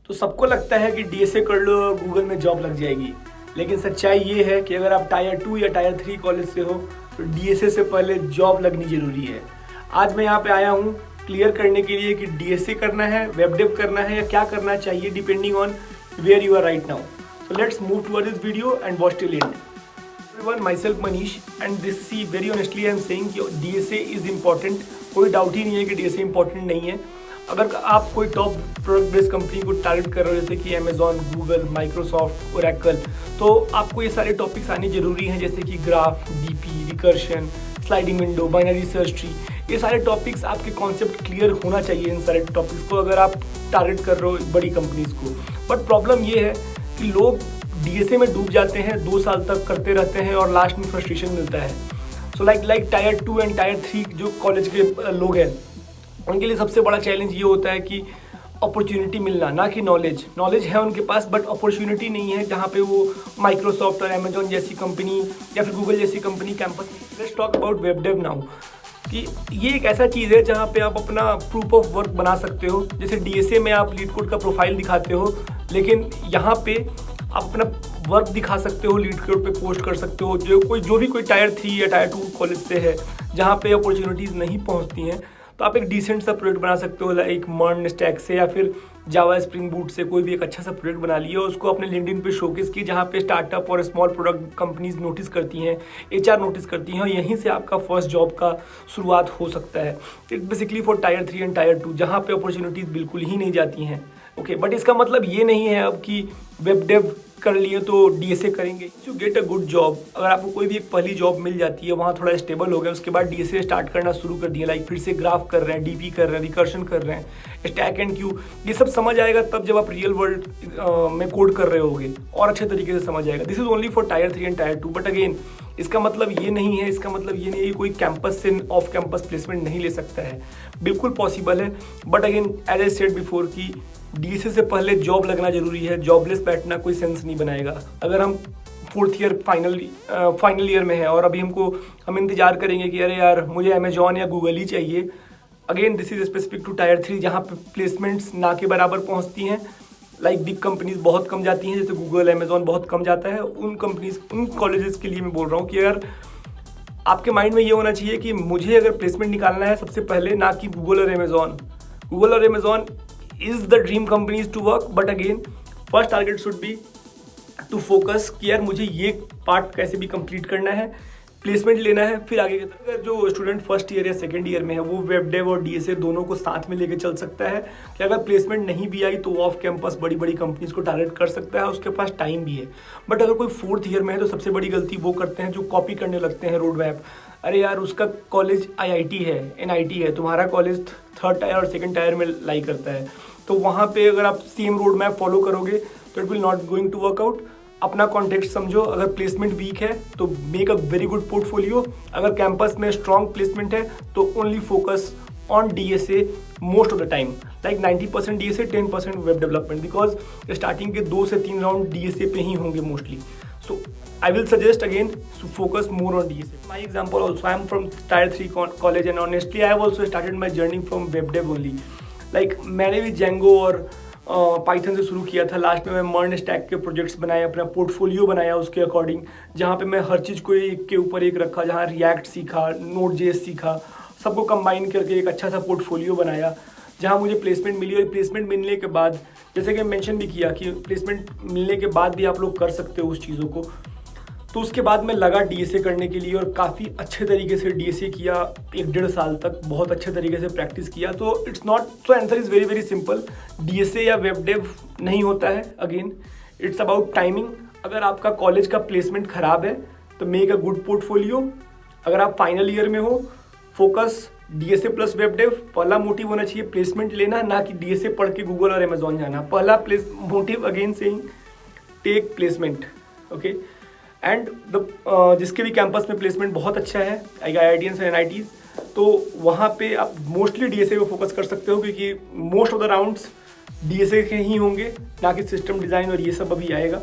तो सबको लगता है कि डीएसए कर लो गूगल में जॉब लग जाएगी, लेकिन सच्चाई ये है कि अगर आप टायर 2 या टायर 3 कॉलेज से हो तो डीएसए से पहले जॉब लगनी ज़रूरी है। आज मैं यहाँ पे आया हूँ क्लियर करने के लिए कि डीएसए करना है, वेब डेव करना है या क्या करना चाहिए depending on where you are right now. So let's move toward this video and watch till end. Everyone, myself Manish, and this see very honestly I am saying कि DSA is important। कोई doubt ही नहीं है कि DSA important नहीं है। अगर आप कोई टॉप प्रोडक्ट बेस्ड कंपनी को टारगेट कर रहे हो जैसे कि अमेजॉन, गूगल, माइक्रोसॉफ्ट, ओरेकल, तो आपको ये सारे टॉपिक्स आने जरूरी हैं जैसे कि graph, DP, recursion, sliding window, binary search tree. ये सारे टॉपिक्स आपके कॉन्सेप्ट क्लियर होना चाहिए इन सारे टॉपिक्स को अगर आप टारगेट कर रहे हो बड़ी कंपनीज को। बट प्रॉब्लम ये है कि लोग डीएसए में डूब जाते हैं, 2 साल तक करते रहते हैं और लास्ट में फ्रस्ट्रेशन मिलता है। So like tyre 2 and tyre 3 जो कॉलेज के लोग हैं उनके लिए सबसे बड़ा चैलेंज ये होता है कि अपॉर्चुनिटी मिलना, ना कि नॉलेज है उनके पास बट अपॉर्चुनिटी नहीं है जहाँ पे वो माइक्रोसॉफ्ट और अमेजॉन जैसी कंपनी या फिर गूगल जैसी company campus. Let's talk about web dev now कि ये एक ऐसा चीज़ है जहाँ पे आप अपना प्रूफ ऑफ वर्क बना सकते हो। जैसे डीएसए में आप लीड कोड का प्रोफाइल दिखाते हो, लेकिन यहाँ पे आप अपना वर्क दिखा सकते हो, लीड कोड पे पोस्ट कर सकते हो। जो भी कोई टायर 3 या टायर 2 कॉलेज से है जहाँ पे अपॉर्चुनिटीज़ नहीं पहुँचती हैं, तो आप एक डिसेंट सा प्रोजेक्ट बना सकते हो लाइक मर्न स्टैक से या फिर जावा स्प्रिंग बूट से कोई भी एक अच्छा सा प्रोजेक्ट बना लिया और उसको अपने लिंक्डइन पे शोकेस किए जहाँ पे स्टार्टअप और स्मॉल प्रोडक्ट कंपनीज नोटिस करती हैं, एचआर नोटिस करती हैं और यहीं से आपका फर्स्ट जॉब का शुरुआत हो सकता है। It basically for tyre 3 and tyre 2 जहाँ पे अपॉर्चुनिटीज़ बिल्कुल ही नहीं जाती हैं। ओके, बट इसका मतलब ये नहीं है अब कि वेब डेव कर लिए तो डीएसए करेंगे। To get a good job, अगर आपको कोई भी एक पहली जॉब मिल जाती है, वहाँ थोड़ा स्टेबल हो गया, उसके बाद डीएसए स्टार्ट करना शुरू कर दिया, लाइक फिर से ग्राफ कर रहे हैं, डीपी कर रहे हैं, रिकर्शन कर रहे हैं, स्टैक एंड क्यू, ये सब समझ आएगा तब जब आप रियल वर्ल्ड में कोड कर रहे होगे और अच्छे तरीके से समझ आएगा। This is only for tyre 3 and tyre 2। But again इसका मतलब ये नहीं है कि कोई कैंपस से ऑफ कैंपस प्लेसमेंट नहीं ले सकता है, बिल्कुल पॉसिबल है। But again as I said before कि डीएसए से पहले जॉब लगना जरूरी है। जॉबलेस बैठना कोई सेंस नहीं बनाएगा। अगर हम 4th ईयर फाइनल ईयर में है और अभी हम इंतजार करेंगे कि अरे यार मुझे अमेजॉन या गूगल ही चाहिए, again this is specific to tier 3 जहाँ पे प्लेसमेंट्स ना के बराबर पहुँचती हैं। लाइक बिग कंपनीज बहुत कम जाती हैं, जैसे गूगल, अमेजॉन बहुत कम जाता है। उन कॉलेजेस के लिए मैं बोल रहा हूँ कि अगर आपके माइंड में ये होना चाहिए कि मुझे अगर प्लेसमेंट निकालना है सबसे पहले, ना कि गूगल और Amazon is the dream companies to work, but again first target should be to focus कि यार मुझे ये पार्ट कैसे भी कंप्लीट करना है, प्लेसमेंट लेना है, फिर आगे की तरफ। अगर जो स्टूडेंट फर्स्ट ईयर या सेकंड ईयर में है वो वेब डेव और डीएसए दोनों को साथ में लेके चल सकता है कि अगर प्लेसमेंट नहीं भी आई तो वो ऑफ कैंपस बड़ी बड़ी कंपनीज को टारगेट कर सकता है, उसके पास टाइम भी है। बट अगर कोई 4th ईयर में है तो सबसे बड़ी गलती वो करते हैं जो कॉपी करने लगते हैं रोड मैप। अरे यार उसका कॉलेज आईआईटी है, एनआईटी है, तुम्हारा कॉलेज 3rd टायर और 2nd टायर में लाई करता है, तो वहाँ पे अगर आप सेम रोड मैप फॉलो करोगे तो it will not going to work out. अपना कॉन्टेक्स्ट समझो, अगर प्लेसमेंट वीक है तो make a very good portfolio. अगर कैंपस में स्ट्रॉन्ग प्लेसमेंट है तो only focus on DSA most of the time, like 90% DSA, 10% web development, because starting के 2 से 3 राउंड डीएसए पे ही होंगे mostly. So I will suggest again to focus more on DSA. My example also, I am from Tier 3 college and honestly I have also started my journey from web dev only. Like मैंने भी Django और Python से शुरू किया था। Last में मैं MERN stack के प्रोजेक्ट्स बनाए, अपना पोर्टफोलियो बनाया उसके अकॉर्डिंग, जहाँ पे मैं हर चीज़ को एक के ऊपर एक रखा, जहाँ रिएक्ट सीखा, Node.js सीखा, सबको कंबाइन करके एक अच्छा सा पोर्टफोलियो बनाया जहाँ मुझे प्लेसमेंट मिली। और प्लेसमेंट मिलने के बाद, जैसे कि मेंशन भी किया कि प्लेसमेंट मिलने के बाद भी आप लोग कर सकते हो उस चीज़ों को, तो उसके बाद मैं लगा डीएसए करने के लिए और काफ़ी अच्छे तरीके से डीएसए किया। 1-1.5 साल तक बहुत अच्छे तरीके से प्रैक्टिस किया। तो it's not, so answer is very very simple, DSA या वेब डेव नहीं होता है। Again it's about timing. अगर आपका कॉलेज का प्लेसमेंट ख़राब है तो मेक अ गुड पोर्टफोलियो। अगर आप फाइनल ईयर में हो, focus DSA plus web dev. पहला मोटिव होना चाहिए प्लेसमेंट लेना, ना कि डीएसए पढ़ के गूगल और अमेजॉन जाना। पहला motive again saying tech placement, okay. And जिसके भी कैंपस में प्लेसमेंट बहुत अच्छा है, आईआईटीएंस और एनआईटीज, तो वहाँ पे आप मोस्टली डीएसए पे फोकस कर सकते हो क्योंकि most of the rounds DSA के ही होंगे, ना कि सिस्टम डिज़ाइन और ये सब अभी आएगा।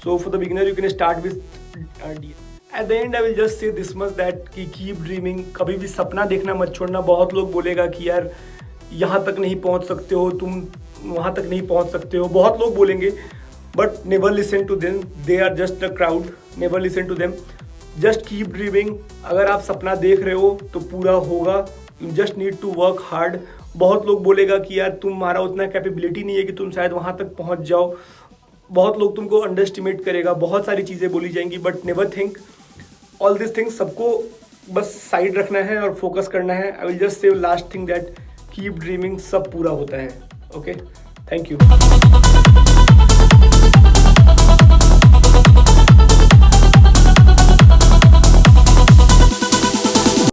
So for the beginner you can start with DSA. At the and I will just say this much that कि कीप ड्रीमिंग, कभी भी सपना देखना मत छोड़ना। बहुत लोग बोलेगा कि यार यहाँ तक नहीं पहुँच सकते हो तुम, वहाँ तक नहीं पहुँच सकते हो। बहुत लोग बोलेंगे, but never listen to them, they are just a crowd, never listen to them, just keep dreaming. अगर आप सपना देख रहे हो तो पूरा होगा, you just need to work hard. बहुत लोग बोलेगा कि यार तुम्हारा उतना कैपेबिलिटी नहीं है कि तुम शायद वहाँ तक पहुँच जाओ, बहुत लोग तुमको अंडर एस्टिमेट करेगा, बहुत सारी चीज़ें बोली जाएंगी, but never think all this things. सबको बस साइड रखना है और फोकस करना है। I will just say last thing that keep dreaming, सब पूरा होता है। Okay, thank you.